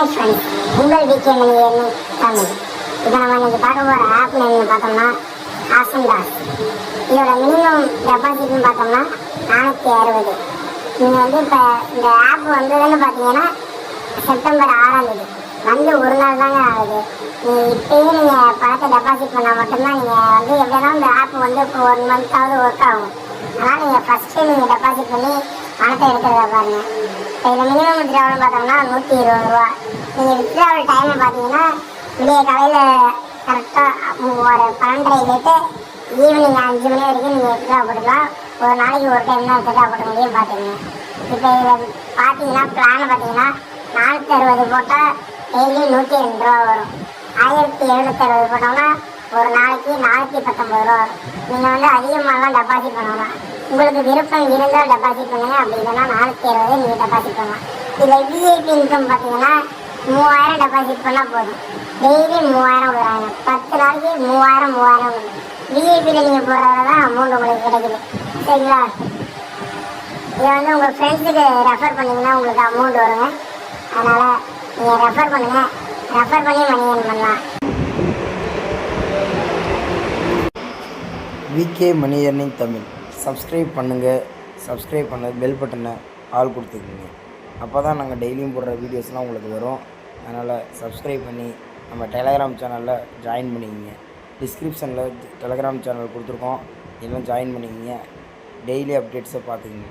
Hi friends, உங்கள் VK money earning Tamil. இப்போ நம்ம இன்னைக்கு பார்க்க போகிற ஆப் என்னன்னு பார்த்தோம்னா ஆசன்தாஸ். இதோட மினிமம் டெபாசிட்னு பார்த்தோம்னா 460. நீங்கள் வந்து இப்போ இந்த ஆப் வந்ததுன்னு பார்த்தீங்கன்னா செப்டம்பர் 6ஆம் தேதி வந்து ஒரு நாள் தாங்க ஆகுது. நீங்கள் இப்போயே நீங்கள் பணத்தை டெபாசிட் பண்ணால் மட்டும்தான் நீங்கள் வந்து எப்படின்னா இந்த ஆப் வந்து இப்போ 1 மந்த்தாவது ஒர்க் ஆகும். அதனால் நீங்கள் ஃபஸ்ட்டு நீங்கள் டெபாசிட் பண்ணி பணத்தை எடுக்கிறத பாருங்கள். இப்போ இதில் மினிமம் வித்ட்ராவல்னு பார்த்தோம்னா 120 ரூபா. நீங்கள் வித்ட்ராவல் டைமை பார்த்தீங்கன்னா விடிய காலையில் கரெக்டாக ஒரு 12:30 ஈவினிங் 5 மணி வரைக்கும் நீங்கள் வித்ட்ரா போட்டுக்கலாம். ஒரு நாளைக்கு ஒரு டைம் தான் வித்ட்ரா போட்ட முடியும் பார்த்துக்கங்க. இப்போ இதில் பார்த்தீங்கன்னா பிளான் பார்த்தீங்கன்னா 460 போட்டால் டெய்லி 102 ரூபா வரும். 1760 போட்டோம்னா ஒரு நாளைக்கு 419 ரூபா வரும். நீங்கள் வந்து அதிகமாகலாம் டெபாசிட் பண்ணலாம். உங்களுக்கு விருப்பம் இருந்தால் டெபாசிட் பண்ணுங்கள், அப்படி இல்லைன்னா 460 நீங்கள் டெபாசிட் பண்ணலாம். இதில் விஐபி இன்கம் பார்த்தீங்கன்னா 3000 டெபாசிட் பண்ணால் போதும். டெய்லி 3000 விடுறாங்க. 10 நாளைக்கு 3000 விஐபியில் நீங்கள் போடுறதுல தான் அமௌண்ட் உங்களுக்கு கிடைக்குது. சரிங்களா? இதை வந்து உங்கள் ஃப்ரெண்ட்ஸுக்கு ரெஃபர் பண்ணிங்கன்னா உங்களுக்கு அமௌண்ட் வருங்க. அதனால் நீங்கள் ரெஃபர் பண்ணுங்கள். ரெஃபர் பண்ணி மணி ஏர்ன் பண்ணலாம். VK money earning Tamil subscribe பண்ணுங்கள். சப்ஸ்கிரைப் பண்ண பெல் பட்டனை ஆல் கொடுத்துக்குங்க. அப்போ தான் நாங்கள் டெய்லியும் போடுற வீடியோஸ்லாம் உங்களுக்கு வரும். அதனால் சப்ஸ்கிரைப் பண்ணி நம்ம டெலகிராம் சேனலில் ஜாயின் பண்ணிக்கிங்க. டிஸ்கிரிப்ஷனில் டெலகிராம் சேனல் கொடுத்துருக்கோம், எல்லாம் ஜாயின் பண்ணிக்கிங்க. டெய்லி அப்டேட்ஸை பார்த்துக்குங்க.